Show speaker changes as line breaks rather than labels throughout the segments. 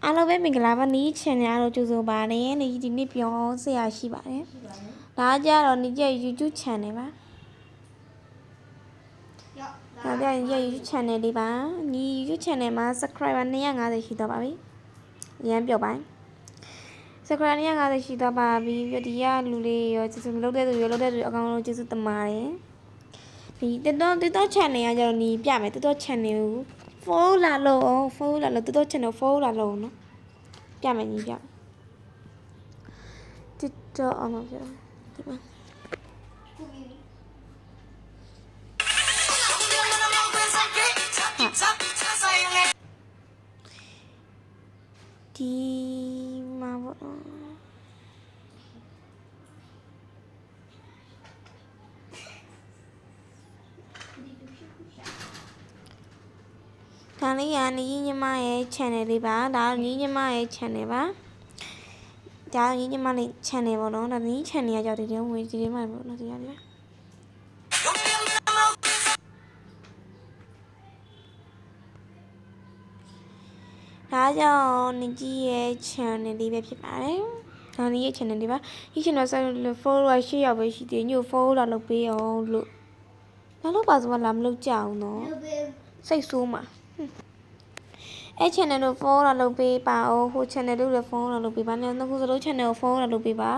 အားလုံးပဲမင်္ဂလာပါနီး channel အားလုံးကြိုဆိုပါတယ်နီးဒီနေ့ပြောစရာရှိပါတယ်ဒါကြတော့နီးရဲ့ YouTube channel ပါဒါကြနီးရဲ့ YouTube channel လေးပါနီး YouTube channel မှာ subscriber 250ရှိတော့ပါပြီအရန်ပြောပိုင်း subscriber 250ရှိတော့ပါပြီပြီးဒီကလူလေးရောကျေးဇူးလုပ်တဲ့သူရောလုပ်တဲ့သူအကောင်လုံးကျေးဇူးတင်ပါတယ်ဒီTikTok channel ကကြတော့နီးပြမယ် TikTok channel ကို follow လာလို့ TikTok channel follow လာလို့နော်ပြမယ်ညီပြ TikTok အောင်ပါပြဒီမှာဒီမှာပေါ့နော်ဒါလေးကညီညီမရဲ့ channel လေးပါဒါညီညီမရဲ့ channel ပါဒါညီညီမလေး channel ပေါ့နော်ဒါညီ channel ကကြောက်ဒီထဲဝင်ဒီထဲမှာပေါ့နော်ဒီရတယ်ဒါကြောင့်ညီကြီးရဲ့ channel လေးပဲဖြစ်ပါတယ်ဒါညီရဲ့ channel လေးပါဒီ channel ဆက်လို့ follower 8ယောက်ပဲရှိသေးညို့ follow လာလုပ်ပေးအောင်လို့ဘာလို့ပါစမလာမလုပ်ကြအောင်နော်စိတ်ဆိုးမှာအဲ့ channel ကို follow လာလုပ်ပေးပါအောင်ဟို channel တို့လည်း follow လာလုပ်ပေးပါနဲ့နှစ်ခုစလုံး channel ကို follow လာလုပ်ပေးပါ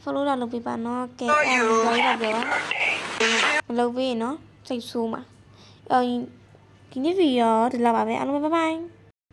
follow လာလုပ်ပေးပါနော်ကဲအဲ့ဒါလေးပါပြောပါမလုပ်ပေးရင်နော်စိတ်ဆိုးမှာဒီနေ့ဗီဒီယိုဒီလောက်ပါပဲအားလုံးပဲ bye bye